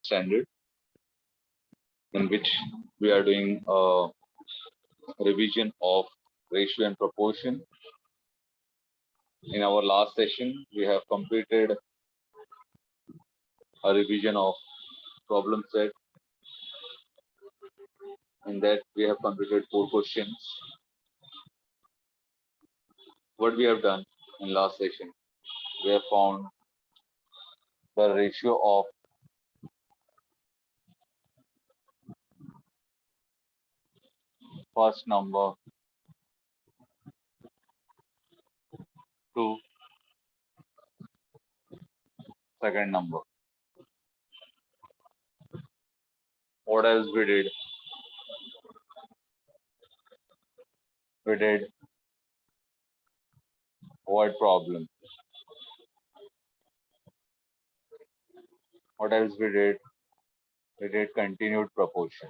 standard, in which we are doing a revision of ratio and proportion. In our last session, we have completed a revision of problem set. In that, we have completed 4 questions. What we have done in last session, we have found the ratio of first number to second number. What else we did? We did word problem. What else we did? We did continued proportion.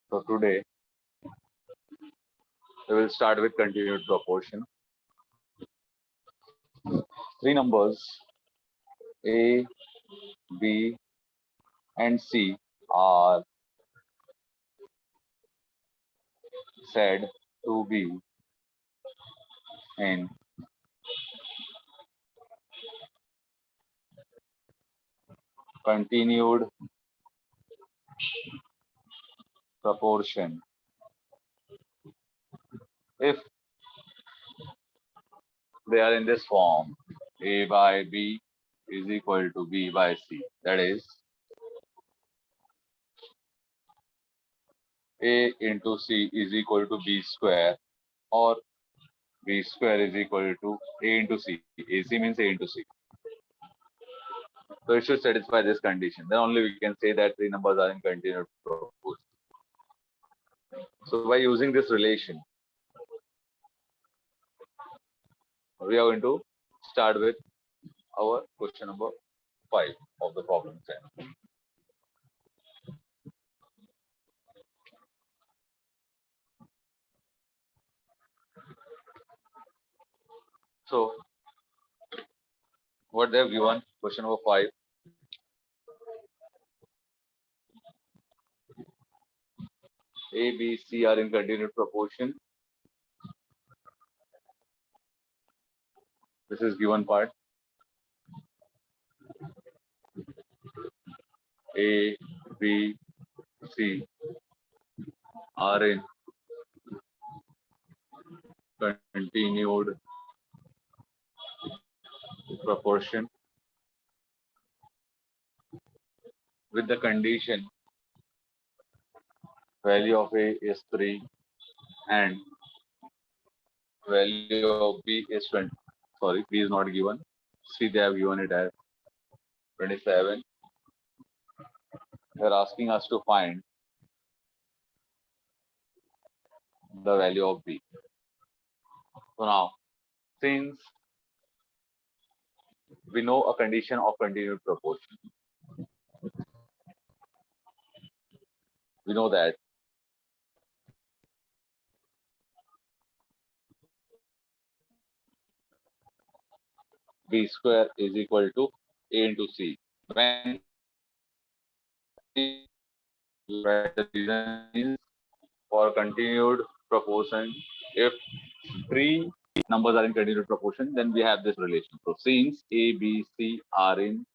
So today, we will start with continued proportion. 3 numbers A, B, and C are said to be in continued proportion if they are in this form: A by B is equal to B by C. That is, A into C is equal to B square, or B square is equal to A into C. AC means A into C. So it should satisfy this condition. Then only we can say that 3 numbers are in continued proportion. So by using this relation, we are going to start with our question number 5 of the problem set. So what they have given, question number 5. A, B, C are in continued proportion. This is given part. A, B, C are in continued proportion with the condition value of A is 3 and value of B is 20. Sorry, B is not given. C, they have given it as 27. They are asking us to find the value of B. So now, since we know a condition of continued proportion, we know that B square is equal to A into C. When the reason is for continued proportion, if 3 numbers are in continued proportion, then we have this relation. So since A, B, C are in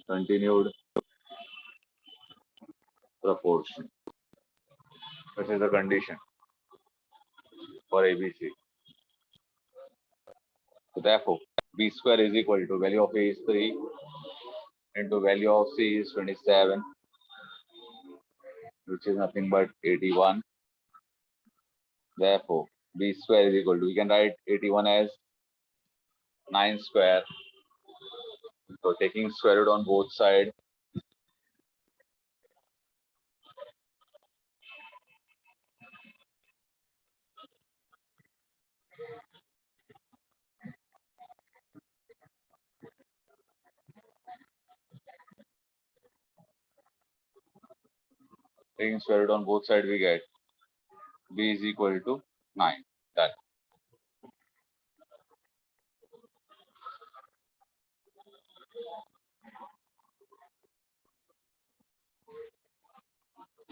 continued proportion, which is the condition for ABC. So therefore, B square is equal to value of A is 3 into value of C is 27, which is nothing but 81. Therefore, B square is equal to, we can write 81 as 9 square. So taking square root on both sides, we get B is equal to 9. Done.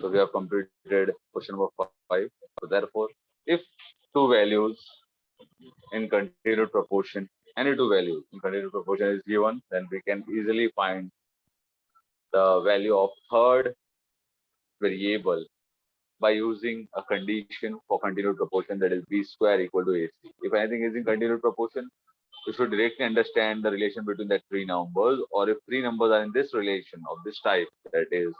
So we have completed question number 5. So therefore, if two values in continued proportion, any two values in continued proportion is given, then we can easily find the value of third variable by using a condition for continued proportion, that is b square equal to ac. If anything is in continued proportion, we should directly understand the relation between the three numbers, or if three numbers are in this relation of this type, that is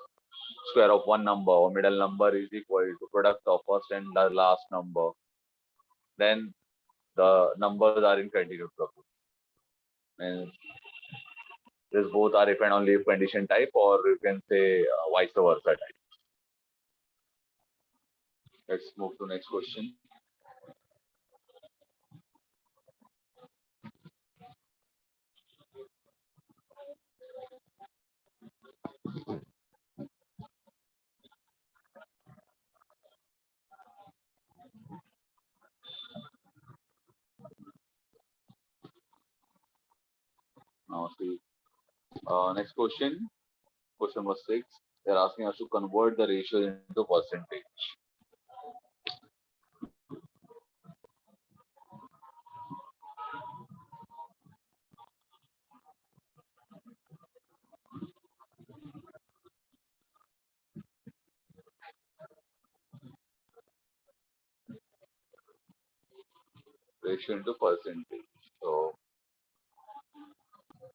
square of one number or middle number is equal to product of first and the last number, then the numbers are in continued proportion. And this both are if and only if condition type, or you can say vice versa type. Let's move to next question. Now see, next question, question number 6. They're asking us to convert the ratio into percentage. Ratio into percentage. So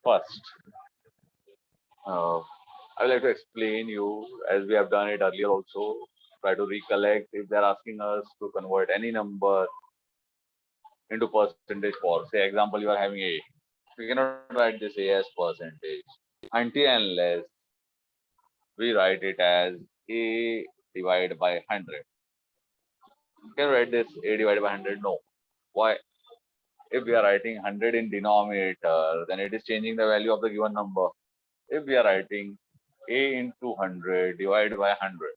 first, I would like to explain you, as we have done it earlier also, try to recollect if they're asking us to convert any number into percentage form. Say example, you are having a. We cannot write this a as percentage until and unless we write it as a divided by 100. You can write this a divided by 100. No. Why? If we are writing 100 in denominator, then it is changing the value of the given number. If we are writing a into 100 divided by 100,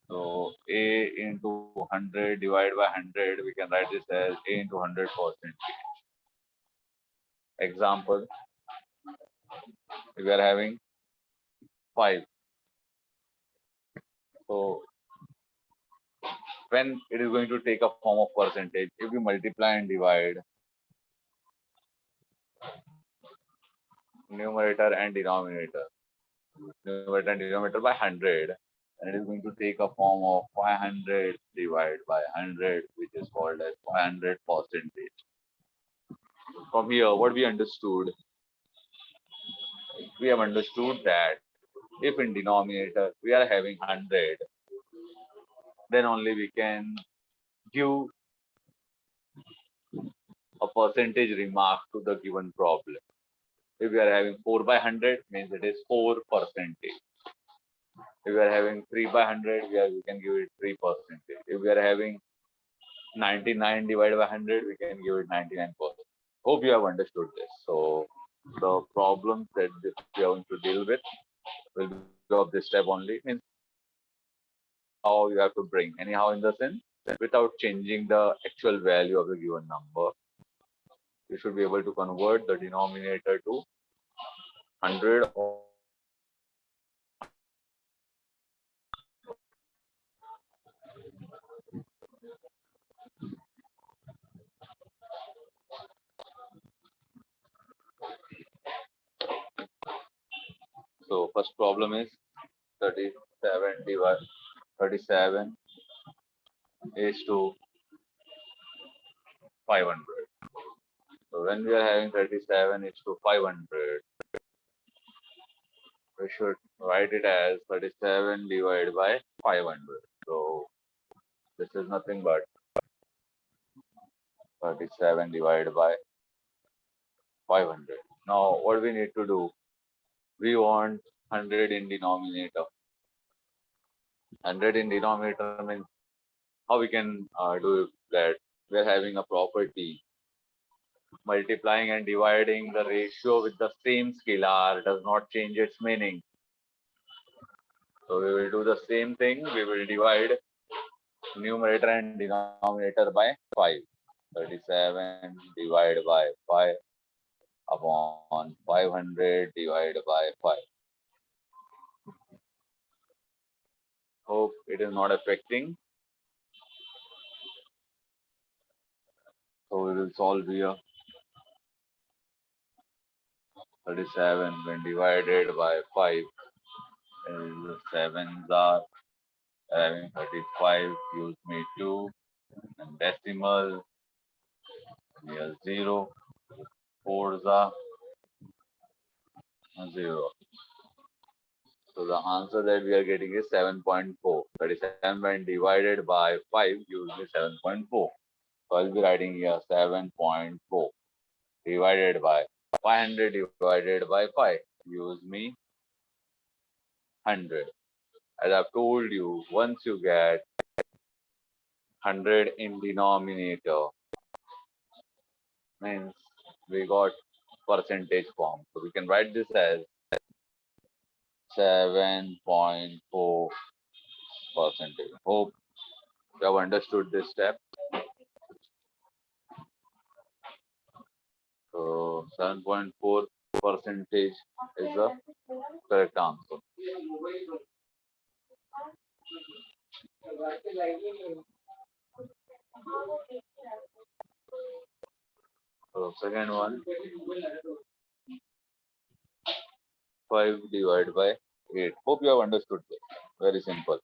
so a into 100 divided by 100, we can write this as a into 100%. Example, if we are having 5. So when it is going to take a form of percentage, if we multiply and divide numerator and denominator, by 100, and it is going to take a form of 500 divided by 100, which is called as 500 percentage. From here, what we understood, we have understood that if in denominator we are having 100, then only we can give a percentage remark to the given problem. If we are having 4 by 100, means it is 4%. If we are having 3 by 100, we can give it 3%. If we are having 99 divided by 100, we can give it 99%. Hope you have understood this. So the problems that we are going to deal with will be of this type only. Means how you have to bring, anyhow in the sense, without changing the actual value of the given number, you should be able to convert the denominator to 100 or so first problem is 37 is to 500. So when we are having 37 is to 500, we should write it as 37 divided by 500. So this is nothing but 37 divided by 500. Now what we need to do, we want 100 in denominator. 100 in denominator means how we can do that. We are having a property, multiplying and dividing the ratio with the same scalar does not change its meaning. So we will do the same thing. We will divide numerator and denominator by 5. 37 divided by 5 upon 500 divided by 5. Hope it is not affecting. So we will solve here. 37 when divided by 5 is 7s are having 35, use me 2, and decimal, here 0, 4s are 0. So the answer that we are getting is 7.4. 37 when divided by 5 gives me 7.4. So I'll be writing here 7.4 divided by 500 divided by 5 gives me 100. As I've told you, once you get 100 in denominator, means we got percentage form. So we can write this as 7.4 percentage. Hope you have understood this step. So 7.4 percentage is the correct answer. So second one, 5 divided by 8. Hope you have understood this. Very simple.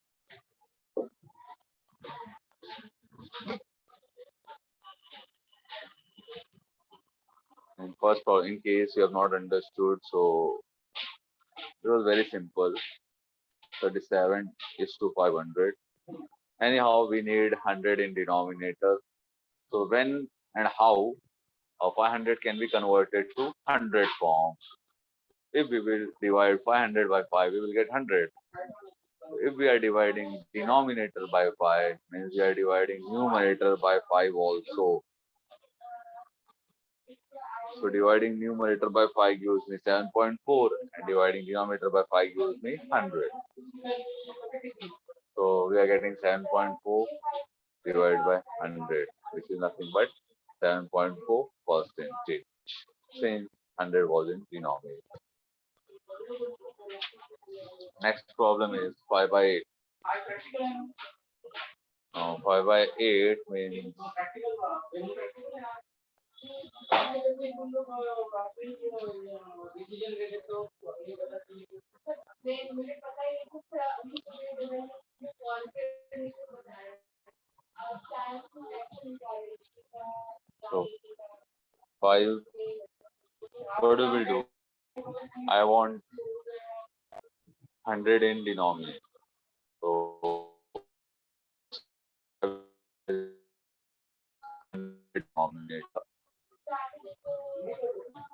In first problem, in case you have not understood, so it was very simple. 37 is to 500. Anyhow, we need 100 in denominator. So when and how 500 can be converted to 100 form? If we will divide 500 by 5, we will get 100. If we are dividing denominator by 5, means we are dividing numerator by 5 also. So dividing numerator by 5 gives me 7.4 and dividing denominator by 5 gives me 100. So we are getting 7.4 divided by 100, which is nothing but 7.4 percentage, since 100 was in denominator. Next problem is 5 by 8. Now 5 by 8 means so 5. What do we do? I want 100 in denominator. So denominator.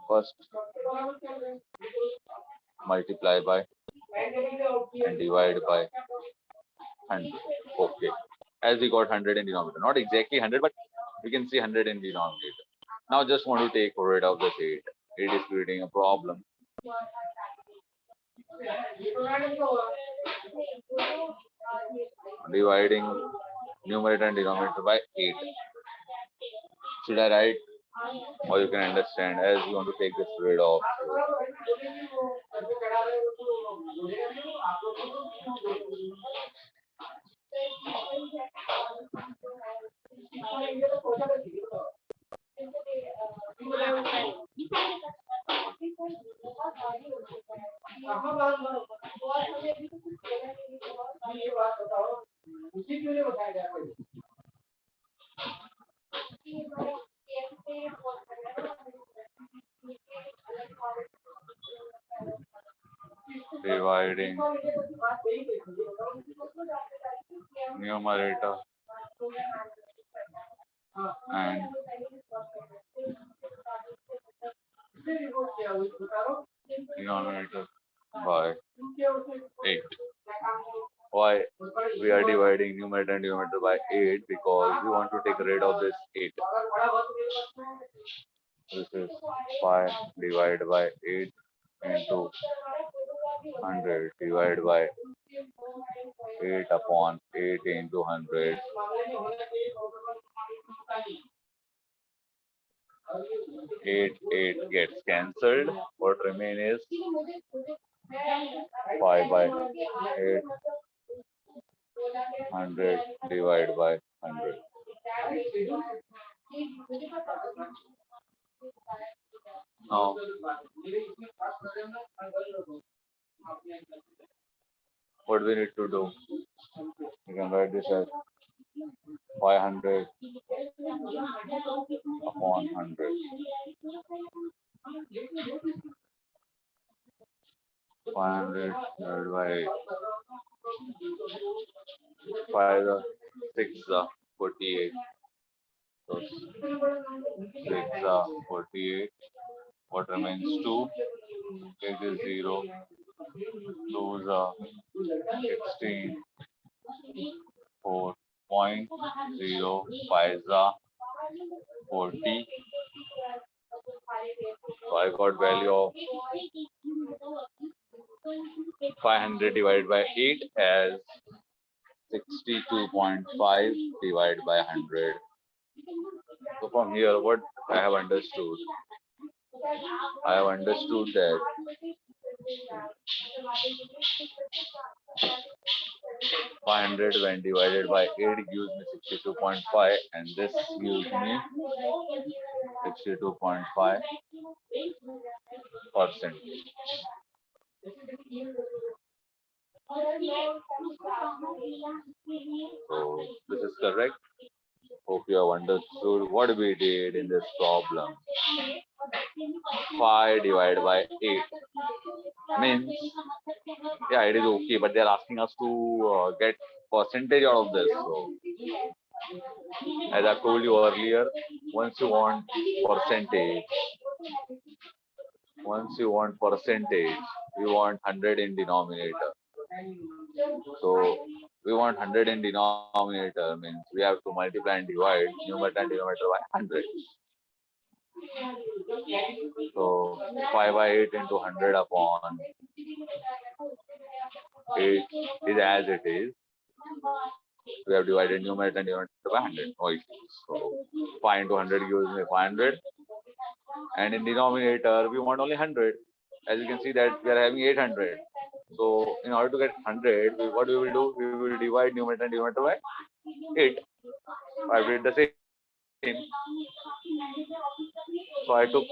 First multiply by and divide by 100. Okay. As we got 100 in denominator. Not exactly 100, but we can see 100 in denominator. Now just want to take rid of this 8. 8 is creating a problem. Dividing numerator and denominator by 8. Should I write? Or you can understand as you want to take this rid of. Dividing numerator and denominator by 8. Why we are dividing numerator and denominator by 8? Because we want to take rid of this 8. This is 5 divided by 8 into 100 divided by 8 upon 8 into 100. 8 gets cancelled. What remains is 5 by 8, 100 divided by 100. Now, what we need to do? You can write this as 500 upon 100. 500 divided by 8. 5 6 48. So 6 48. What remains 2? This is 0. 2 16. 4.0. 5 40. So I got value of 500 divided by 8 as 62.5 divided by 100. So from here, what I have understood? I have understood that 500 when divided by 8 gives me 62.5 and this gives me 62.5%. So this is correct. Hope you have understood what we did in this problem. 5 divided by 8 means, yeah, it is okay, but they are asking us to get percentage out of this. So, as I told you earlier, once you want percentage, we want 100 in denominator. So, we want 100 in denominator means we have to multiply and divide numerator and denominator by 100. So 5 by 8 into 100 upon 8 is as it is. We have divided numerator and denominator by 100. No issues. So 5 into 100 gives me 500. And in denominator, we want only 100. As you can see that we are having 800. So in order to get 100, what we will do? We will divide numerator and denominator by 8. I did the same. So I took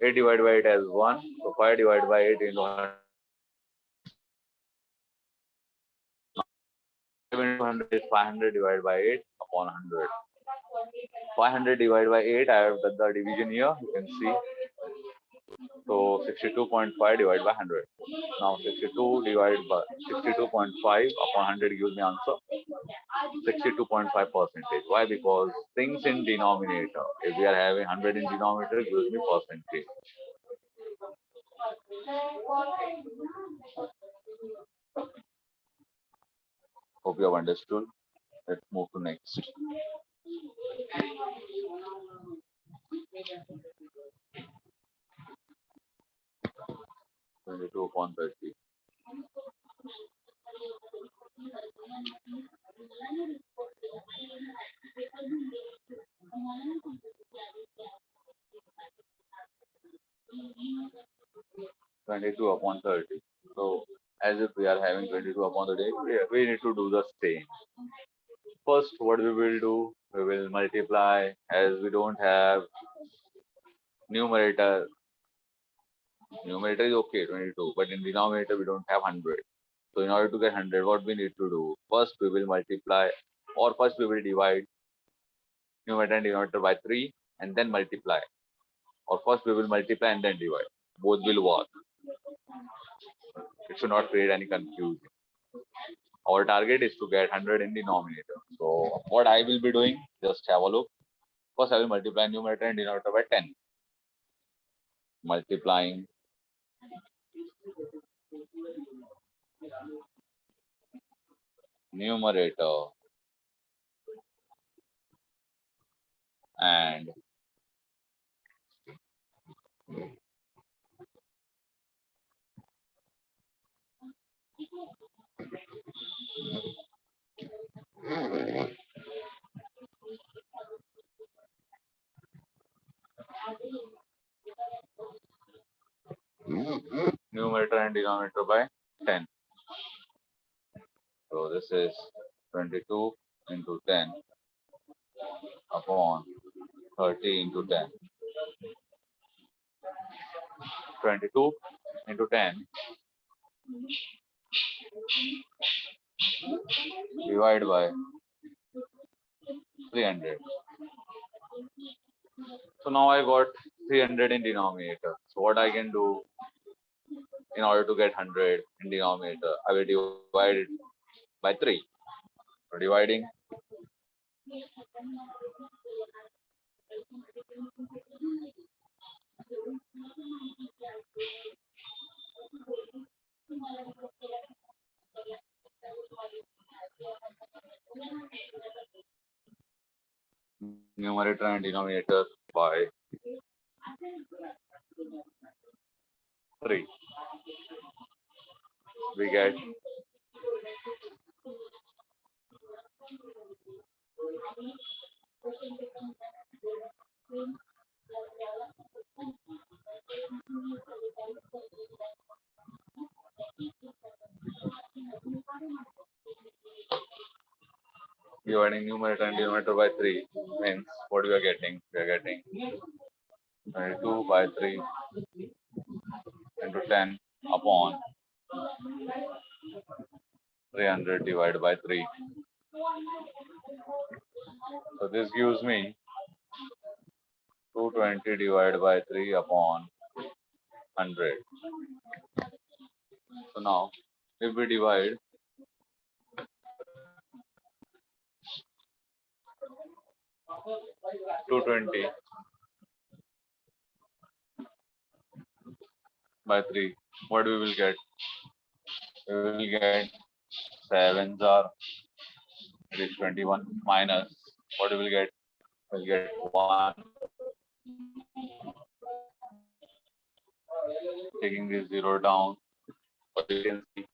8 divided by 8 as 1. So 5 divided by 8 into 100. 700 is 500 divided by 8 upon 100. 500 divided by 8, I have done the division here. You can see. So 62.5 divided by 100. Now 62 divided by 62.5 upon 100 gives me answer 62.5%. Why? Because things in denominator. If we are having 100 in denominator, it gives me percentage. Hope you have understood. Let's move to next. 22 upon 30. Twenty-two upon 30. So as if we are having 22 upon 30, we need to do the same. First, what we will do, we will multiply as we don't have numerator. Numerator is okay, 22, but in denominator we don't have 100. So in order to get 100, what we need to do? First, we will multiply, or first we will divide numerator and denominator by 3 and then multiply. Or first we will multiply and then divide. Both will work. It should not create any confusion. Our target is to get 100 in denominator. So what I will be doing, just have a look. First I will multiply numerator and denominator by 10. Multiplying numerator and Numerator and denominator by 10. So this is 22 into 10 upon 30 into 10. 22 into 10 divided by 300. So now I got 300 in denominator. So what I can do in order to get 100 in denominator, I will divide it by 3. So dividing numerator and denominator by 3. We get dividing numerator and denominator by 3 means what we are getting? We are getting 22 by 3 into 10 upon 300 divided by 3. So this gives me 220 divided by 3 upon 100. So now if we divide 220 by 3, what we will get? We will get 7s are, it is 21 minus, what we will get? We will get 1. Taking this 0 down, what you can see,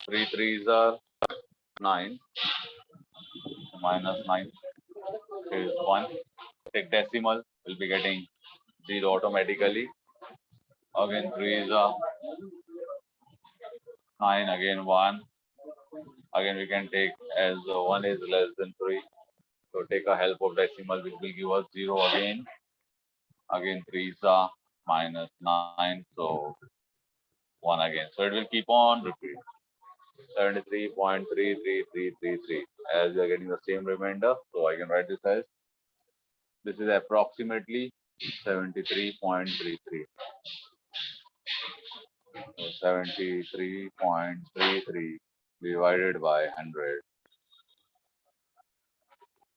3 3s are 9, minus 9 is 1. Take decimal, we'll be getting 0 automatically. Again 3 is 9, again 1. Again we can take as 1 is less than 3. So take a help of decimal which will give us 0 again. Again 3 is minus 9. So 1 again. So it will keep on repeating. 73.33333. As we are getting the same remainder, so I can write this as, this is approximately 73.33. So 73.33 divided by 100.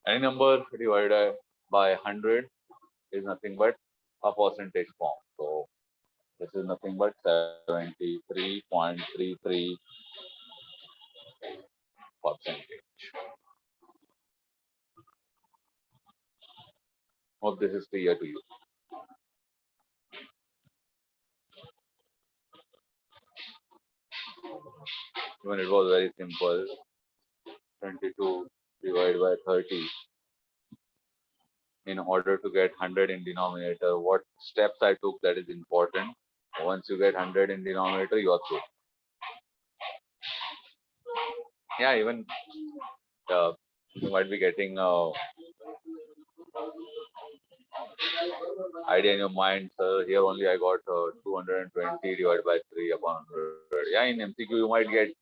Any number divided by 100 is nothing but a percentage form. So this is nothing but 73.33 percentage. Hope this is clear to you. Even it was very simple. 22 divided by 30. In order to get 100 in denominator, what steps I took, that is important. Once you get 100 in denominator, you are through. Yeah, even you might be getting idea in your mind, sir. Here only I got 220 divided by 3 upon 100. Yeah, in MCQ you might get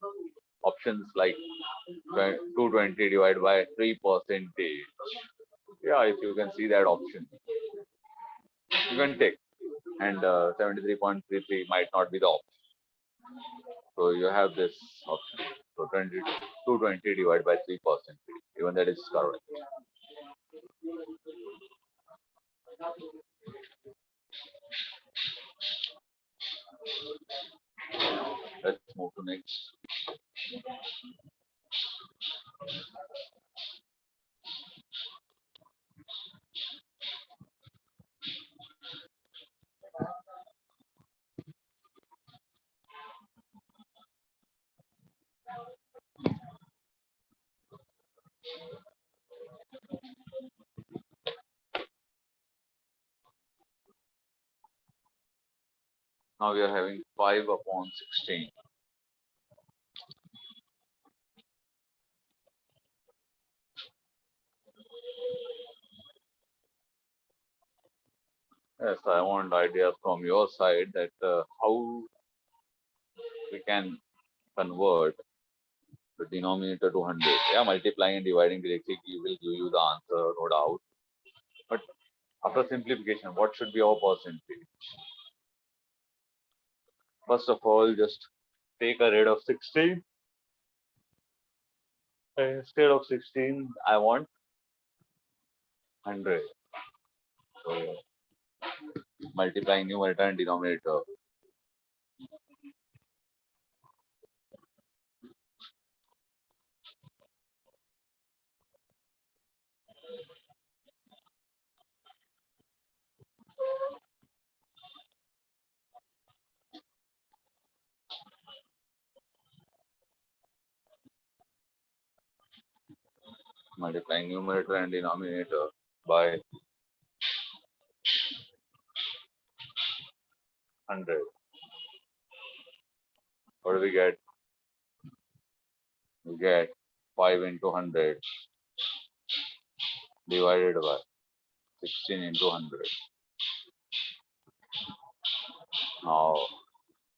options like 220 divided by 3 percentage. Yeah, if you can see that option, you can take. And 73.33 might not be the option. So you have this option. So 220 divided by 3 percentage. Even that is correct. Let's move to next. Now we are having 5 upon 16. Yes, I want ideas from your side that how we can convert the denominator to 100. Yeah, multiplying and dividing directly will give you the answer, no doubt. But after simplification, what should be our percentage? First of all, just take a rate of 16. Instead of 16, I want 100. So multiplying numerator and denominator. Multiplying numerator and denominator by 100. What do we get? We get 5 into 100 divided by 16 into 100. Now,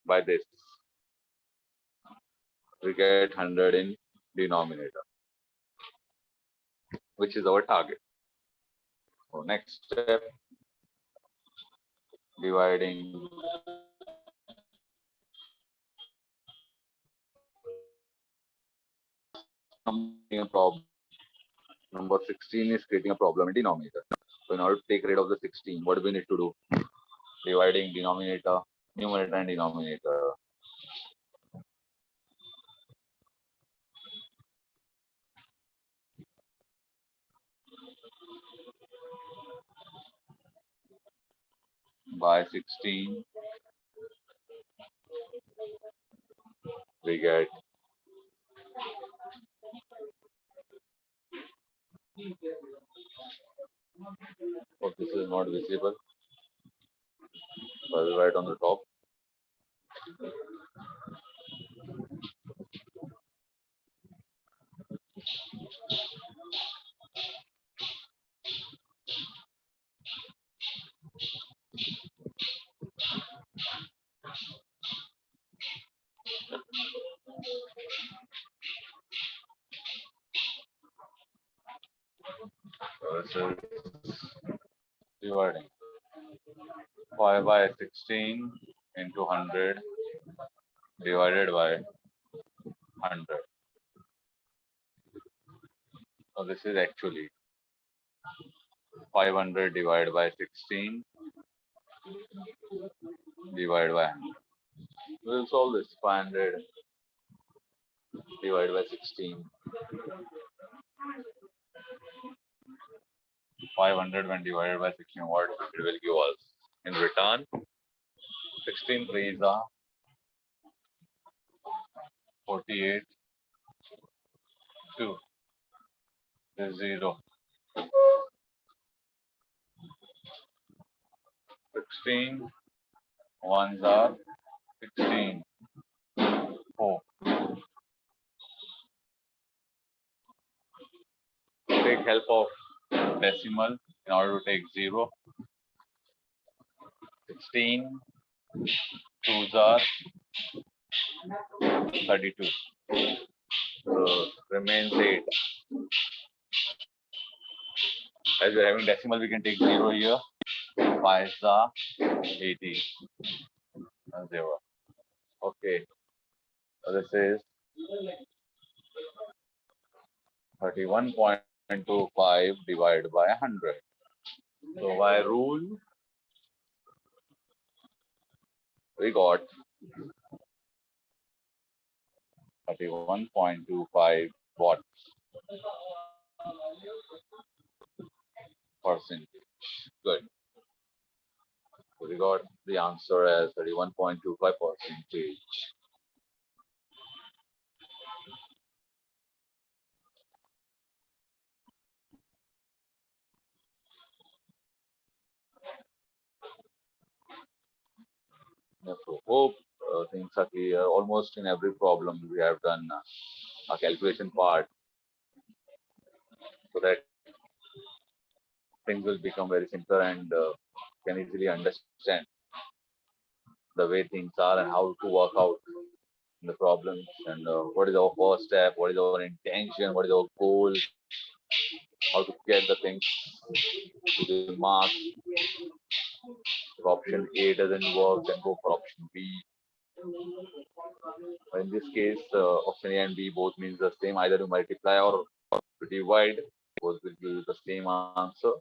by this, we get 100 in denominator, which is our target. So next step, dividing a problem. Number 16 is creating a problem in denominator. So in order to take rid of the 16, what do we need to do? Dividing denominator, numerator and denominator. By 16, we get oh, this is not visible, but right on the top. So this is dividing 5 by 16 into 100 divided by 100. So this is actually 500 divided by 16 divided by 100. We'll solve this 500 divided by 16. 500 when divided by 16, what it will give us? In return, 16 threes are 48, 2 is 0. 16 ones are 16, 4. Take help of decimal in order to take 0. 16 twos are 32. So remains 8. As we're having decimal, we can take 0 here. 5 are 80. 0. Okay. So this is 31.25 divided by 100. So by rule, we got 31.25 watts percentage. Good. So we got the answer as 31.25 percentage. So hope things are clear. Almost in every problem we have done a calculation part so that things will become very simpler and can easily understand the way things are and how to work out the problems and what is our first step, what is our intention, what is our goal, how to get the things to the mark. If option A doesn't work, then go for option B. But in this case, option A and B both means the same. Either you multiply or to divide, both will give you the same answer.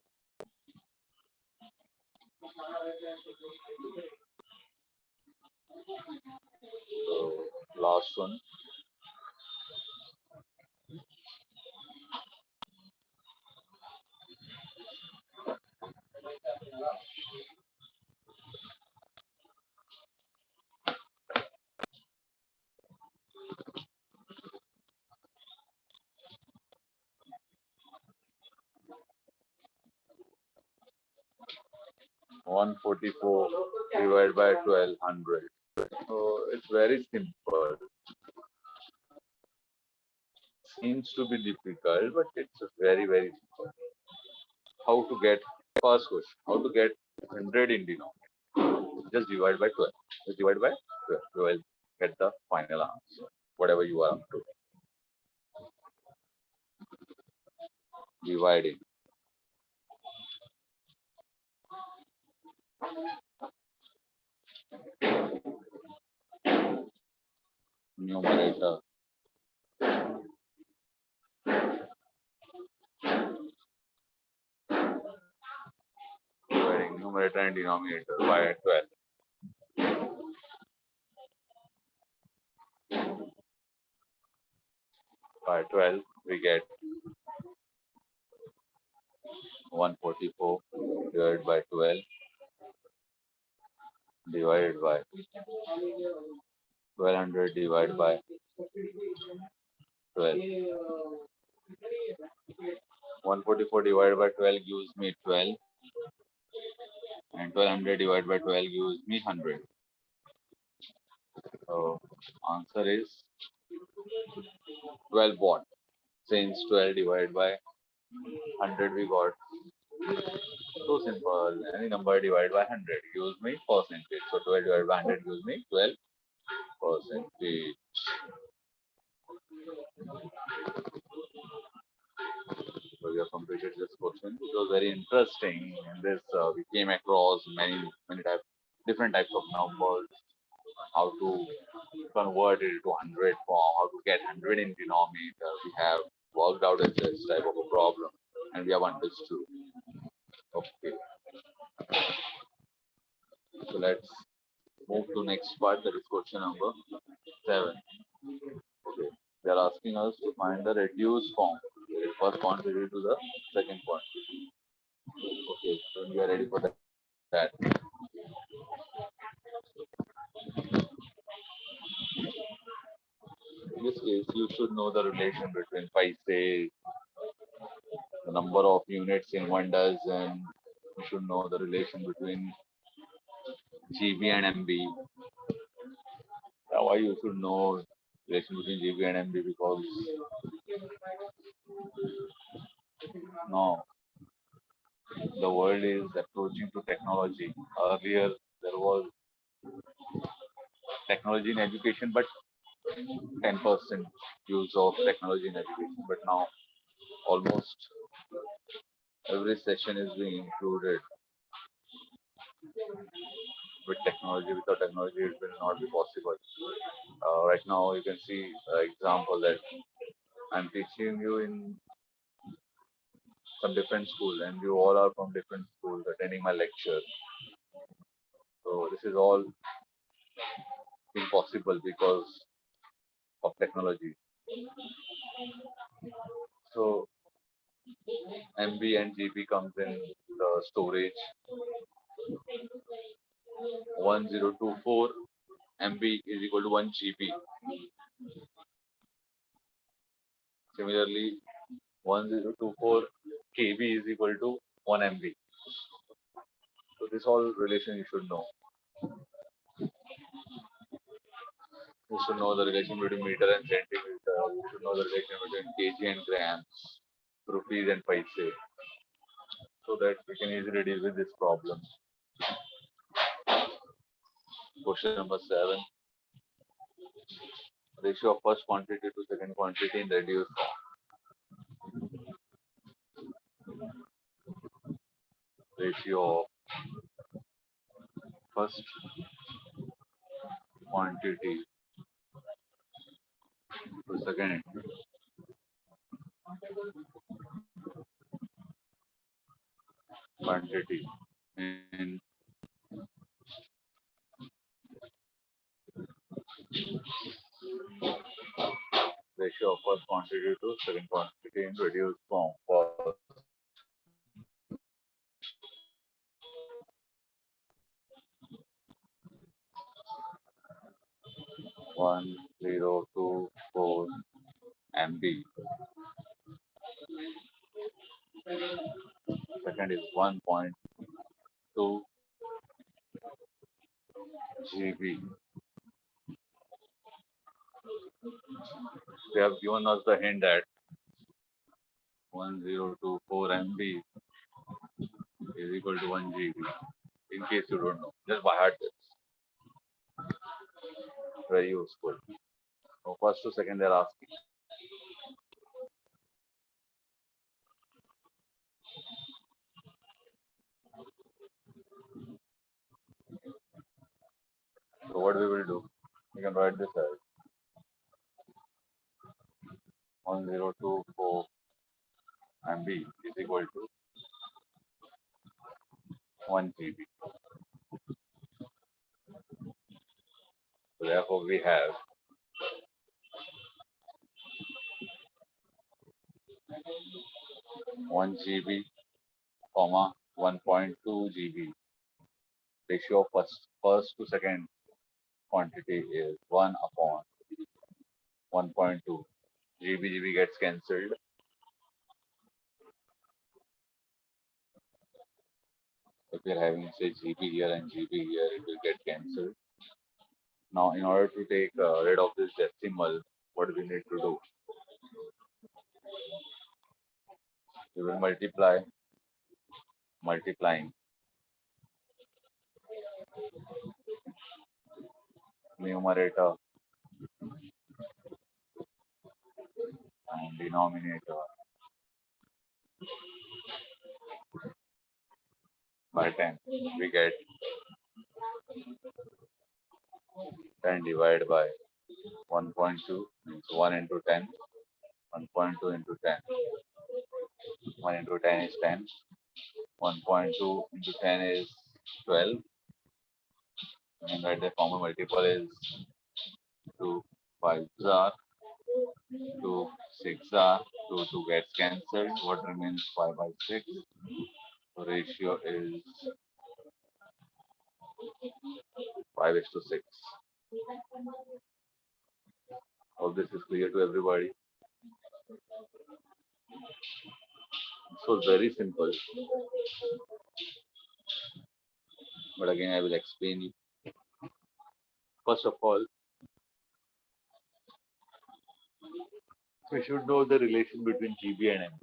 So last one. 144 divided by 1200. So it's very simple. Seems to be difficult, but it's very simple. How to get first question? How to get 100 in denominator? Just divide by 12. Just divide by 12. You will get the final answer. Whatever you are up to. Dividing. Numerator. Dividing numerator and denominator by 12. By 12, we get 144 divided by 12 divided by 1200 divided by 12. 144 divided by 12 gives me 12 and 1200 divided by 12 gives me 100. So answer is 12 watt. Since 12 divided by 100 we got so simple. Any number divided by 100 gives me percentage. So 12 divided by 100 gives me 12 percentage. So we have completed this question. It was very interesting. In this, we came across many different types of numbers, how to convert it to 100 form, how to get 100 in denominator. We have worked out this type of a problem, and we have understood. Okay, so let's move to next part. That is question number 7. Okay, they are asking us to find the reduced form. First contribute to the second point. Okay, so we are ready for that. In this case, you should know the relation between paise, the number of units in 1 dozen. You should know the relation between GB and MB. Why you should know relation between GB and MB? Because now the world is approaching to technology. Earlier there was technology in education, but 10% use of technology in education. But now almost every session is being included with technology. Without technology, it will not be possible. Right now, you can see example that I'm teaching you in some different school, and you all are from different schools attending my lecture. So this is all impossible because of technology. So MB and GB comes in the storage 1024 MB is equal to 1 GB. Similarly, 1024 KB is equal to 1 MB. So this all relation you should know. You should know the relation between meter and centimeter. You should know the relation between kg and grams, rupees and paise, so that we can easily deal with this problem. Question number 7. Ratio of first quantity to second quantity in reduced form. Ratio of first quantity to second quantity in ratio of first quantity to second quantity in reduced form. For 1024 MB. Second is 1.2 GB. They have given us the hint that 1024 MB is equal to 1 GB. In case you don't know, just by heart this. Very useful. So first to second they're asking. So what we will do, we can write this as 1024 MB is equal to 1 GB. So therefore we have 1 GB, 1.2 GB. Ratio of first to second quantity is 1 upon 1.2. GB gets cancelled. If you're having say GB here and GB here, it will get cancelled. Now, in order to take rid of this decimal, what we need to do? We will multiplying numerator and denominator by 10. We get 10 divided by 1.2 means 1 into 10. 1.2 into 10. 1 into 10 is 10. 1.2 into 10 is 12. And that the common multiple is 2 5s are 2 6 are 2 2 gets cancelled. What remains 5 by 6? So ratio is 5:6. Hope this is clear to everybody. So very simple. But again, I will explain you. First of all, we should know the relation between GB and MB.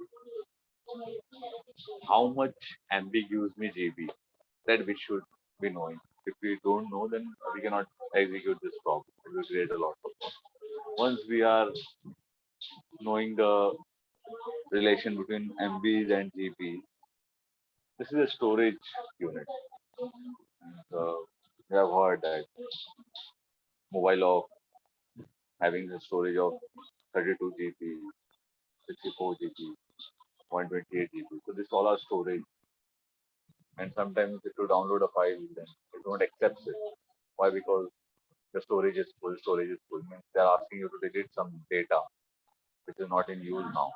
How much MB gives me GB? That we should be knowing. If we don't know, then we cannot execute this problem. It will create a lot of problems. Once we are knowing the relation between MBs and GBs, this is a storage unit. We have heard that mobile of having a storage of 32 GB, 64 GB, 128 GB. So this all are storage. And sometimes if you download a file, then it won't accept it. Why? Because the storage is full. Storage is full. Means they're asking you to delete some data which is not in use now,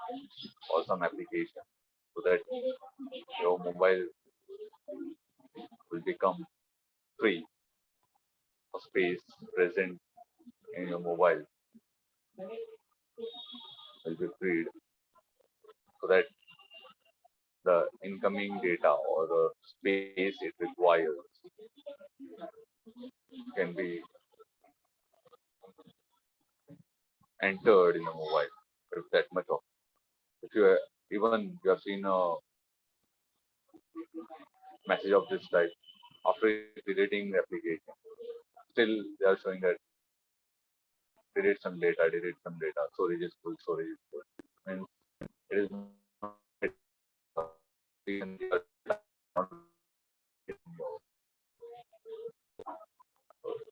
or some application, so that your mobile will become free of space present in your mobile will be freed, so that the incoming data or the space it requires can be entered in the mobile. If that much of, if you even you have seen a message of this type after deleting the application, still they are showing that delete some data, storage is full, storage is full. Means it is not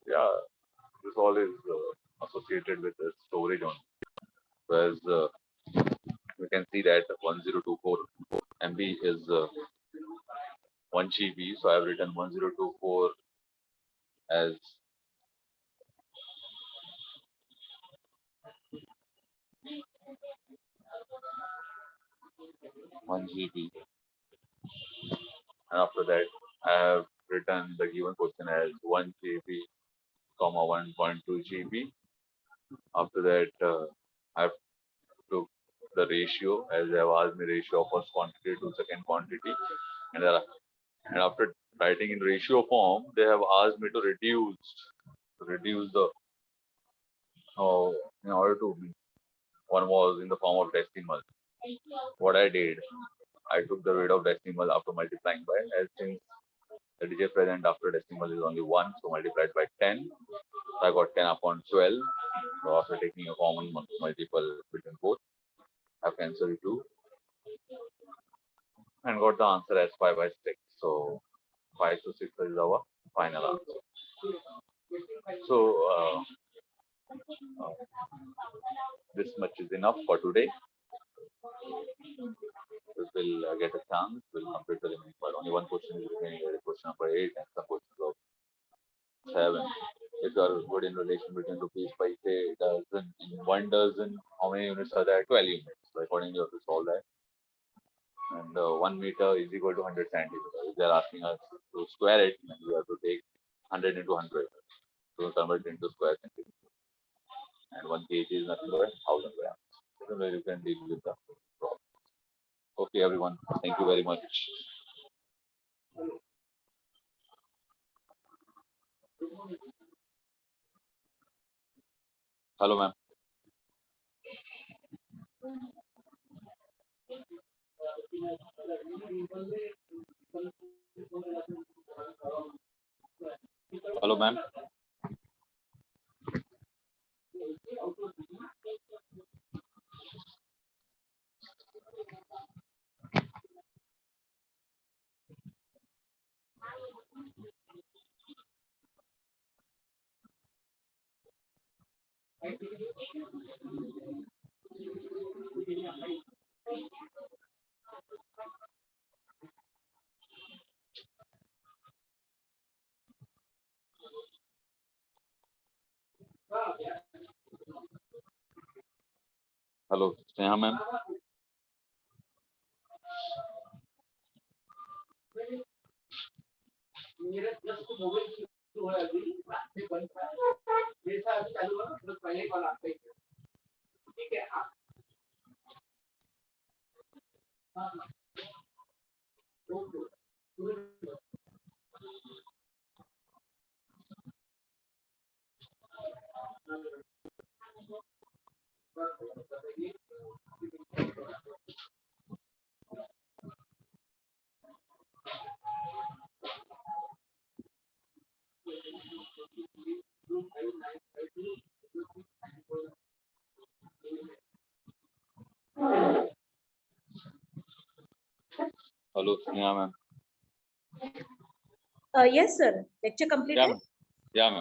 yeah, this all is associated with the storage only. Whereas we can see that 1024 MB is 1 GB, so I have written 1024 as 1 GB, and after that I have written the given question as 1 GB, comma 1.2 GB. After that, I have took the ratio as they have asked me ratio of first quantity to second quantity, and, and after writing in ratio form, they have asked me to reduce the in order to one was in the form of decimal. What I did, I took the rate of decimal after multiplying by, as since the digit present after decimal is only 1, so multiplied by 10. So I got 10 upon 12. So after taking a common multiple between both, I cancelled 2 and got the answer as 5 by 6. So 5 to 6 is our final answer. So this much is enough for today. We will get a chance. We'll complete the remaining part. Only one question is remaining. Question number 8 and some questions of 7. If you are good in relation between rupees, paise, dozen, in 1 dozen, how many units are there? 12 units. So accordingly, you have to solve that. And 1 meter is equal to 100 centimeters. If they are asking us to square it, then we have to take 100 into 100. So convert it into square centimeters. And 1 kg is nothing but 1000 grams. So you can deal with the problem. Okay, everyone. Thank you very much. Hello, ma'am. Hello, ma'am. Hello, Sneha, ma'am. Hello, Sneha, ma'am. Yes, sir. Lecture completed. Yeah, ma'am.